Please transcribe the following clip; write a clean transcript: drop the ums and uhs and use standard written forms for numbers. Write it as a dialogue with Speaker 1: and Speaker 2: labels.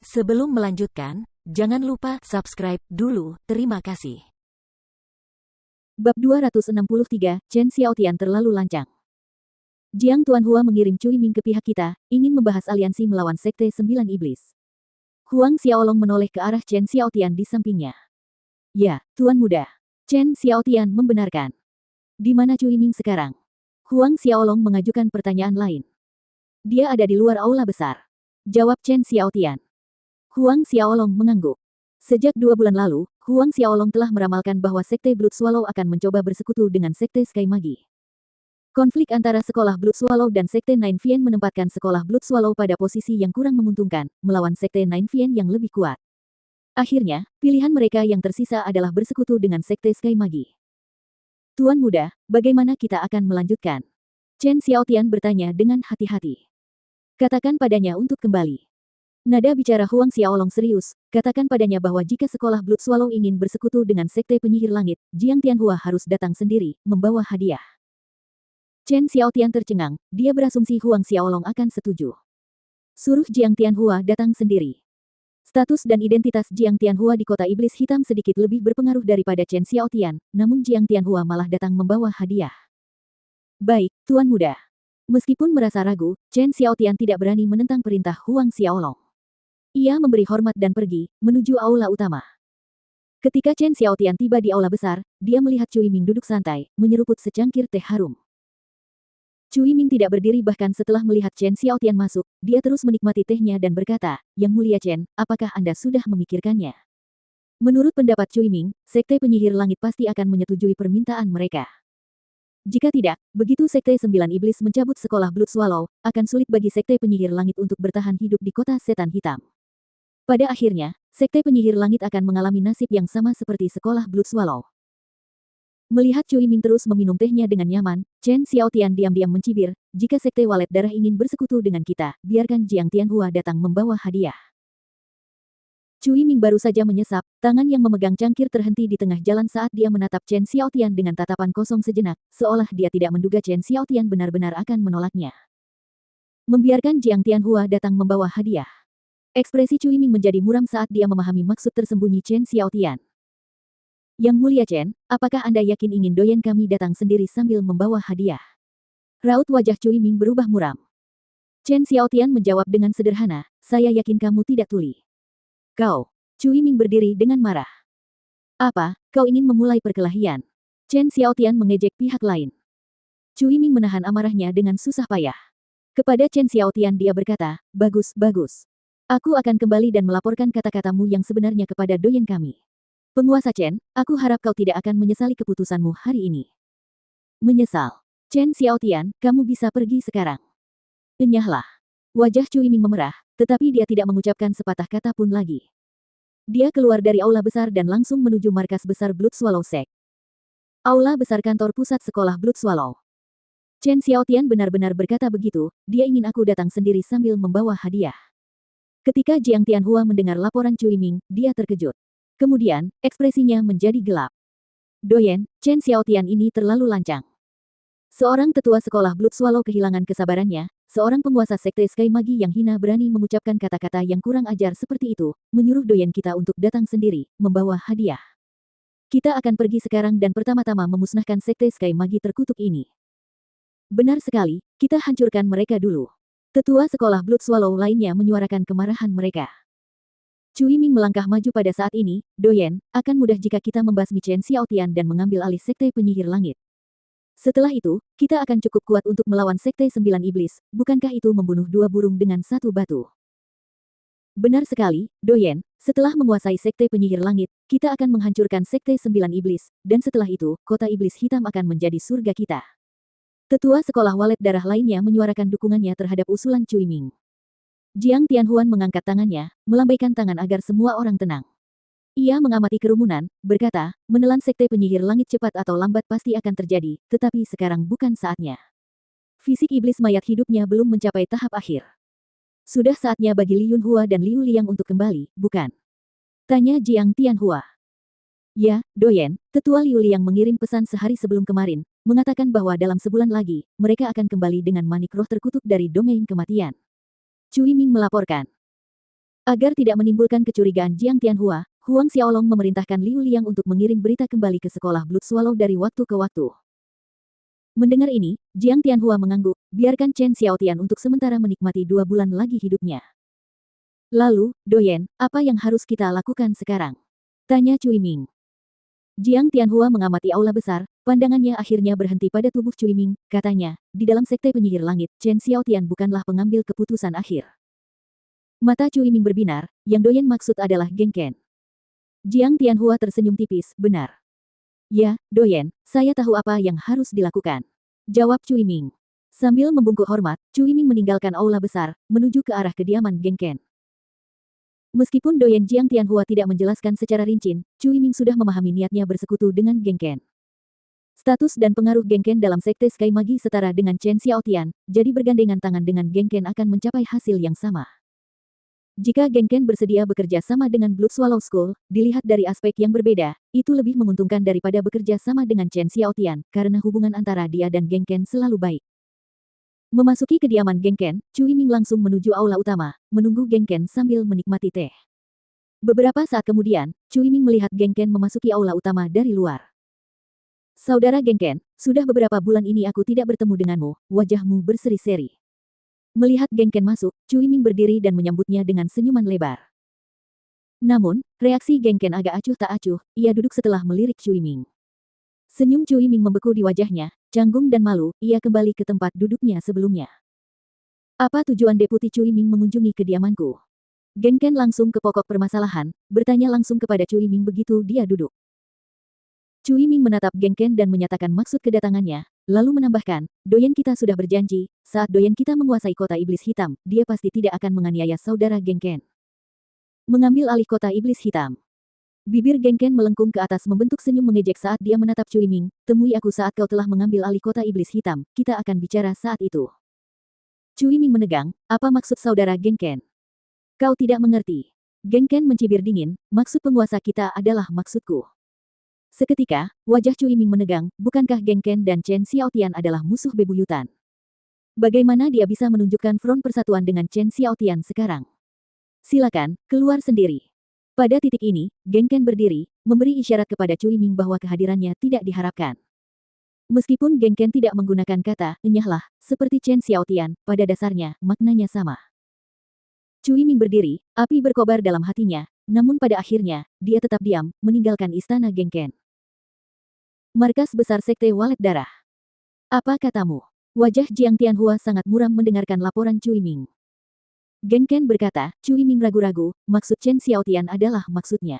Speaker 1: Sebelum melanjutkan, jangan lupa subscribe dulu, terima kasih.
Speaker 2: Bab 263, Chen Xiaotian terlalu lancang. Jiang Tuanhua mengirim Cui Ming ke pihak kita, ingin membahas aliansi melawan Sekte Sembilan Iblis. Huang Xiaolong menoleh ke arah Chen Xiaotian di sampingnya. Ya, Tuan Muda. Chen Xiaotian membenarkan. Di mana Cui Ming sekarang? Huang Xiaolong mengajukan pertanyaan lain. Dia ada di luar aula besar. Jawab Chen Xiaotian. Huang Xiaolong mengangguk. Sejak 2 bulan lalu, Huang Xiaolong telah meramalkan bahwa Sekte Blood Swallow akan mencoba bersekutu dengan Sekte Sky Magi. Konflik antara sekolah Blood Swallow dan Sekte Nine Fien menempatkan sekolah Blood Swallow pada posisi yang kurang menguntungkan, melawan Sekte Nine Fien yang lebih kuat. Akhirnya, pilihan mereka yang tersisa adalah bersekutu dengan Sekte Sky Magi. Tuan Muda, bagaimana kita akan melanjutkan? Chen Xiaotian bertanya dengan hati-hati. Katakan padanya untuk kembali. Nada bicara Huang Xiaolong serius, katakan padanya bahwa jika sekolah Blood Swallow ingin bersekutu dengan Sekte Penyihir Langit, Jiang Tianhua harus datang sendiri, membawa hadiah. Chen Xiaotian tercengang, dia berasumsi Huang Xiaolong akan setuju. Suruh Jiang Tianhua datang sendiri. Status dan identitas Jiang Tianhua di kota iblis hitam sedikit lebih berpengaruh daripada Chen Xiaotian, namun Jiang Tianhua malah datang membawa hadiah. Baik, Tuan Muda. Meskipun merasa ragu, Chen Xiaotian tidak berani menentang perintah Huang Xiaolong. Ia memberi hormat dan pergi, menuju aula utama. Ketika Chen Xiaotian tiba di aula besar, dia melihat Cui Ming duduk santai, menyeruput secangkir teh harum. Cui Ming tidak berdiri bahkan setelah melihat Chen Xiaotian masuk, dia terus menikmati tehnya dan berkata, "Yang mulia Chen, apakah Anda sudah memikirkannya?" Menurut pendapat Cui Ming, Sekte Penyihir Langit pasti akan menyetujui permintaan mereka. Jika tidak, begitu Sekte Sembilan Iblis mencabut sekolah Blood Swallow, akan sulit bagi Sekte Penyihir Langit untuk bertahan hidup di kota setan hitam. Pada akhirnya, Sekte Penyihir Langit akan mengalami nasib yang sama seperti sekolah Blood Swallow. Melihat Cui Ming terus meminum tehnya dengan nyaman, Chen Xiaotian diam-diam mencibir, jika Sekte Walet Darah ingin bersekutu dengan kita, biarkan Jiang Tianhua datang membawa hadiah. Cui Ming baru saja menyesap, tangan yang memegang cangkir terhenti di tengah jalan saat dia menatap Chen Xiaotian dengan tatapan kosong sejenak, seolah dia tidak menduga Chen Xiaotian benar-benar akan menolaknya. Membiarkan Jiang Tianhua datang membawa hadiah. Ekspresi Cui Ming menjadi muram saat dia memahami maksud tersembunyi Chen Xiaotian. Yang mulia Chen, apakah Anda yakin ingin doyen kami datang sendiri sambil membawa hadiah? Raut wajah Cui Ming berubah muram. Chen Xiaotian menjawab dengan sederhana, saya yakin kamu tidak tuli. Kau. Cui Ming berdiri dengan marah. Apa, kau ingin memulai perkelahian? Chen Xiaotian mengejek pihak lain. Cui Ming menahan amarahnya dengan susah payah. Kepada Chen Xiaotian dia berkata, bagus, bagus. Aku akan kembali dan melaporkan kata-katamu yang sebenarnya kepada doyen kami. Penguasa Chen, aku harap kau tidak akan menyesali keputusanmu hari ini. Menyesal. Chen Xiaotian, kamu bisa pergi sekarang. Enyahlah. Wajah Cui Ming memerah, tetapi dia tidak mengucapkan sepatah kata pun lagi. Dia keluar dari aula besar dan langsung menuju markas besar Blood Swallow Sect. Aula besar kantor pusat sekolah Blood Swallow. Chen Xiaotian benar-benar berkata begitu, dia ingin aku datang sendiri sambil membawa hadiah. Ketika Jiang Tianhua mendengar laporan Cui Ming, dia terkejut. Kemudian, ekspresinya menjadi gelap. Doyen, Chen Xiaotian ini terlalu lancang. Seorang tetua sekolah Blood Swallow kehilangan kesabarannya, seorang penguasa Sekte Sky Magi yang hina berani mengucapkan kata-kata yang kurang ajar seperti itu, menyuruh doyen kita untuk datang sendiri, membawa hadiah. Kita akan pergi sekarang dan pertama-tama memusnahkan Sekte Sky Magi terkutuk ini. Benar sekali, kita hancurkan mereka dulu. Tetua sekolah Blood Swallow lainnya menyuarakan kemarahan mereka. Cui Ming melangkah maju pada saat ini, doyen, akan mudah jika kita membasmi Chen Xiaotian dan mengambil alih Sekte Penyihir Langit. Setelah itu, kita akan cukup kuat untuk melawan Sekte Sembilan Iblis, bukankah itu membunuh 2 burung dengan 1 batu? Benar sekali, doyen, setelah menguasai Sekte Penyihir Langit, kita akan menghancurkan Sekte Sembilan Iblis, dan setelah itu, kota iblis hitam akan menjadi surga kita. Tetua sekolah walet darah lainnya menyuarakan dukungannya terhadap usulan Cui Ming. Jiang Tianhuan mengangkat tangannya, melambaikan tangan agar semua orang tenang. Ia mengamati kerumunan, berkata, menelan Sekte Penyihir Langit cepat atau lambat pasti akan terjadi, tetapi sekarang bukan saatnya. Fisik iblis mayat hidupnya belum mencapai tahap akhir. Sudah saatnya bagi Li Yunhua dan Liu Liang untuk kembali, bukan? Tanya Jiang Tianhua. Ya, doyen, tetua Liu Liang mengirim pesan sehari sebelum kemarin, mengatakan bahwa dalam sebulan lagi, mereka akan kembali dengan manik roh terkutuk dari domain kematian. Cui Ming melaporkan. Agar tidak menimbulkan kecurigaan Jiang Tianhua, Huang Xiaolong memerintahkan Liu Liang untuk mengirim berita kembali ke sekolah Blood Swallow dari waktu ke waktu. Mendengar ini, Jiang Tianhua mengangguk, biarkan Chen Xiaotian untuk sementara menikmati 2 bulan lagi hidupnya. Lalu, Doyen, apa yang harus kita lakukan sekarang? Tanya Cui Ming. Jiang Tianhua mengamati aula besar, pandangannya akhirnya berhenti pada tubuh Cui Ming, katanya, di dalam sekte penyihir langit, Chen Xiaotian bukanlah pengambil keputusan akhir. Mata Cui Ming berbinar, yang Doyen maksud adalah Geng Ken. Jiang Tianhua tersenyum tipis, benar. Ya, Doyen, saya tahu apa yang harus dilakukan. Jawab Cui Ming. Sambil membungkuk hormat, Cui Ming meninggalkan aula besar, menuju ke arah kediaman Geng Ken. Meskipun Doyen Jiang Tianhua tidak menjelaskan secara rinci, Cui Ming sudah memahami niatnya bersekutu dengan Geng Ken. Status dan pengaruh Geng Ken dalam sekte Sky Magi setara dengan Chen Xiaotian, jadi bergandengan tangan dengan Geng Ken akan mencapai hasil yang sama. Jika Geng Ken bersedia bekerja sama dengan Blood Swallow School, dilihat dari aspek yang berbeda, itu lebih menguntungkan daripada bekerja sama dengan Chen Xiaotian, karena hubungan antara dia dan Geng Ken selalu baik. Memasuki kediaman Geng Ken, Cui Ming langsung menuju aula utama, menunggu Geng Ken sambil menikmati teh. Beberapa saat kemudian, Cui Ming melihat Geng Ken memasuki aula utama dari luar. Saudara Geng Ken, sudah beberapa bulan ini aku tidak bertemu denganmu, wajahmu berseri-seri. Melihat Geng Ken masuk, Cui Ming berdiri dan menyambutnya dengan senyuman lebar. Namun, reaksi Geng Ken agak acuh tak acuh, ia duduk setelah melirik Cui Ming. Senyum Cui Ming membeku di wajahnya, canggung dan malu, ia kembali ke tempat duduknya sebelumnya. Apa tujuan Deputi Cui Ming mengunjungi kediamanku? Geng Ken langsung ke pokok permasalahan, bertanya langsung kepada Cui Ming begitu dia duduk. Cui Ming menatap Geng Ken dan menyatakan maksud kedatangannya, lalu menambahkan, Doyen kita sudah berjanji, saat Doyen kita menguasai kota iblis hitam, dia pasti tidak akan menganiaya saudara Geng Ken. Mengambil alih kota iblis hitam. Bibir Geng Ken melengkung ke atas membentuk senyum mengejek saat dia menatap Cui Ming, temui aku saat kau telah mengambil alih kota iblis hitam, kita akan bicara saat itu. Cui Ming menegang, apa maksud saudara Geng Ken? Kau tidak mengerti. Geng Ken mencibir dingin, maksud penguasa kita adalah maksudku. Seketika, wajah Cui Ming menegang, bukankah Geng Ken dan Chen Xiaotian adalah musuh bebuyutan? Bagaimana dia bisa menunjukkan front persatuan dengan Chen Xiaotian sekarang? Silakan, keluar sendiri. Pada titik ini, Geng Ken berdiri, memberi isyarat kepada Cui Ming bahwa kehadirannya tidak diharapkan. Meskipun Geng Ken tidak menggunakan kata, enyahlah, seperti Chen Xiaotian, pada dasarnya, maknanya sama. Cui Ming berdiri, api berkobar dalam hatinya, namun pada akhirnya, dia tetap diam, meninggalkan istana Geng Ken. Markas besar Sekte Walet Darah. Apa katamu? Wajah Jiang Tianhua sangat muram mendengarkan laporan Cui Ming. Geng Ken berkata, Cui Ming ragu-ragu, maksud Chen Xiaotian adalah maksudnya.